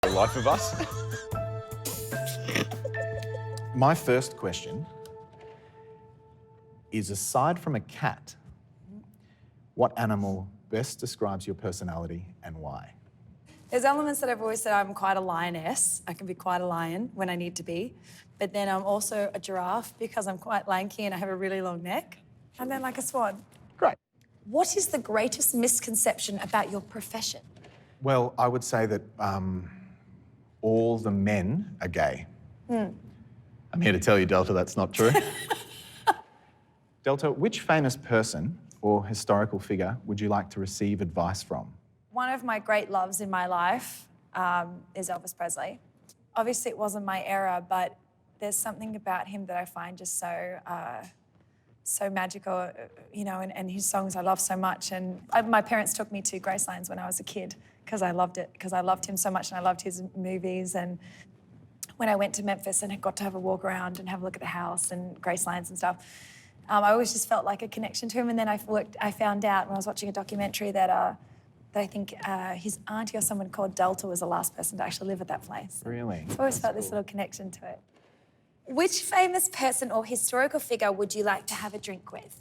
The life of us. My first question is, aside from a cat, what animal best describes your personality and why? There's elements that I've always said I'm quite a lioness. I can be quite a lion when I need to be. But then I'm also a giraffe because I'm quite lanky and I have a really long neck. And then like a swan. Great. What is the greatest misconception about your profession? Well, I would say that all the men are gay. I'm here to tell you, Delta, that's not true. Delta, which famous person or historical figure would you like to receive advice from? One of my great loves in my life is Elvis Presley. Obviously, it wasn't my era, but there's something about him that I find just so magical, you know, and his songs I love so much. And my parents took me to Gracelines when I was a kid because I loved it, because I loved him so much and I loved his movies. And when I went to Memphis and I got to have a walk around and have a look at the house and Gracelines and stuff, I always just felt like a connection to him. And then I found out when I was watching a documentary that I think his auntie or someone called Delta was the last person to actually live at that place. Really? So I always felt this little connection to it. Which famous person or historical figure would you like to have a drink with?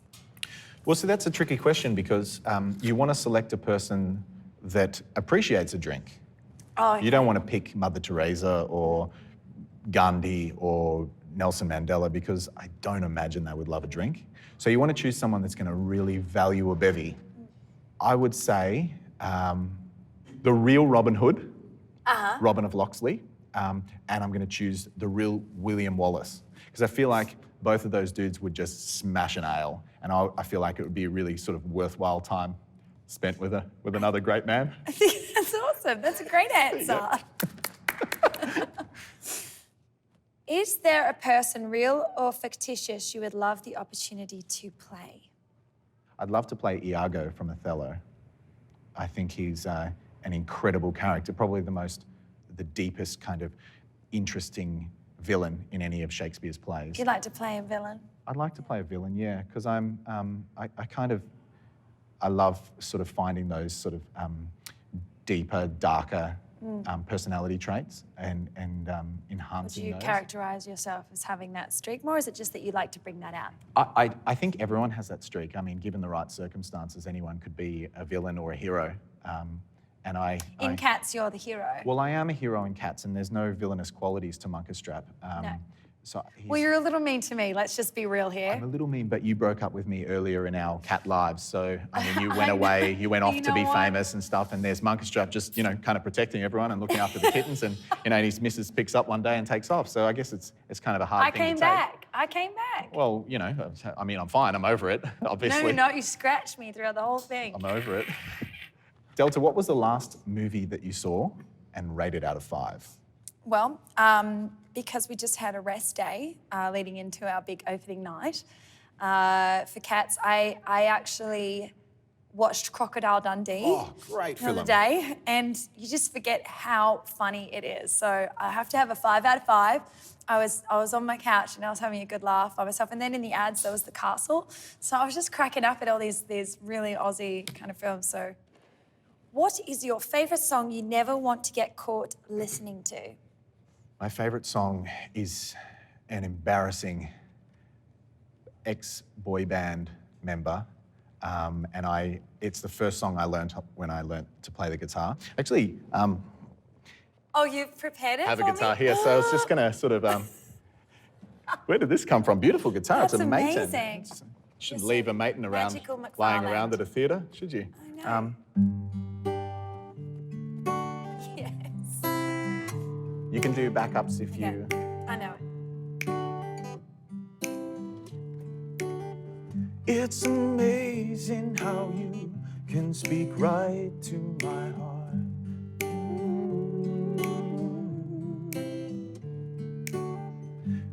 Well, so that's a tricky question because you want to select a person that appreciates a drink. Oh, okay. You don't want to pick Mother Teresa or Gandhi or Nelson Mandela because I don't imagine they would love a drink. So you want to choose someone that's going to really value a bevy. I would say the real Robin Hood, Robin of Locksley, and I'm going to choose the real William Wallace because I feel like both of those dudes would just smash an ale, and I feel like it would be a really sort of worthwhile time spent with another great man. I think that's awesome. That's a great answer. Is there a person, real or fictitious, you would love the opportunity to play? I'd love to play Iago from Othello. I think he's an incredible character, probably the deepest kind of interesting villain in any of Shakespeare's plays. You'd like to play a villain? I'd like to play a villain, yeah, because I love sort of finding those sort of deeper, darker personality traits and enhancing Would you those. characterise yourself as having that streak more, or is it just that you like to bring that out? I think everyone has that streak. I mean, given the right circumstances, anyone could be a villain or a hero. In Cats, you're the hero. Well, I am a hero in Cats, and there's no villainous qualities to Munkustrap. No. So Well, you're a little mean to me. Let's just be real here. I'm a little mean, but you broke up with me earlier in our cat lives. So, I mean, you went away, you went off to be famous and stuff, and there's Munkustrap just, you know, kind of protecting everyone and looking after the kittens, and, you know, and his missus picks up one day and takes off. So I guess it's kind of a hard thing to take. I came back. Well, you know, I mean, I'm fine. I'm over it, obviously. No, you're not. You scratched me throughout the whole thing. I'm over it. Delta, what was the last movie that you saw and rated out of 5? Well, because we just had a rest day leading into our big opening night for Cats, I actually watched Crocodile Dundee. Oh, great the other film. day, and you just forget how funny it is. So I have to have a 5 out of 5. I was on my couch and I was having a good laugh by myself. And then in the ads there was the castle, so I was just cracking up at all these really Aussie kind of films. So, what is your favourite song you never want to get caught listening to? My favourite song is an embarrassing ex-boy band member, and it's the first song I learned when I learned to play the guitar. Actually, Oh, you've prepared it have a for guitar me? here, so I was just gonna sort of, where did this come from? Beautiful guitar, That's it's a Maton. amazing. Shouldn't You're leave so a Maton around, magical lying McFarlane. around at a theatre, should you? I know. Yes. You can do backups if you... I know it. It's amazing how you can speak right to my heart.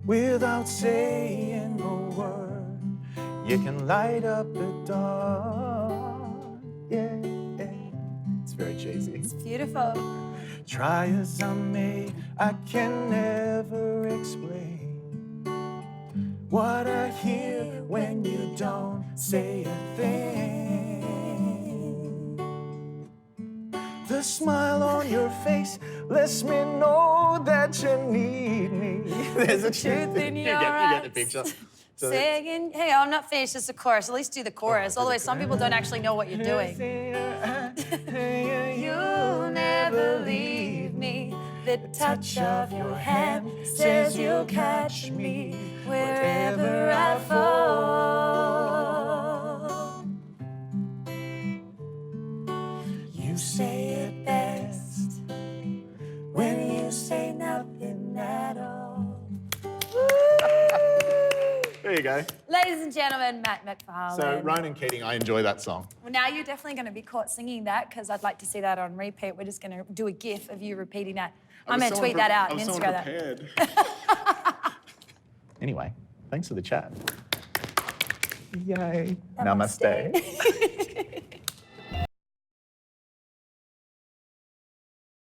Without saying a word, you can light up the dark. Yeah, It's very cheesy. It's beautiful. try as I may, I can never explain what I hear when you don't say a thing. The The smile on your face lets me know that you need me. There's a truth in your you eyes. get the picture. So Saying, hey, I'm not finished, just the chorus. At least do the chorus. Although some people don't actually know what you're doing. You'll never leave me. The touch of your hand says you'll catch me wherever I fall. You say it best when you say nothing at all. there you go. Ladies and gentlemen, Matt McFarlane. So Ronan Keating, I enjoy that song. Well, now you're definitely going to be caught singing that because I'd like to see that on repeat. We're just going to do a GIF of you repeating that. I'm going to tweet that out and Instagram that. Anyway, thanks for the chat. Yay. Namaste.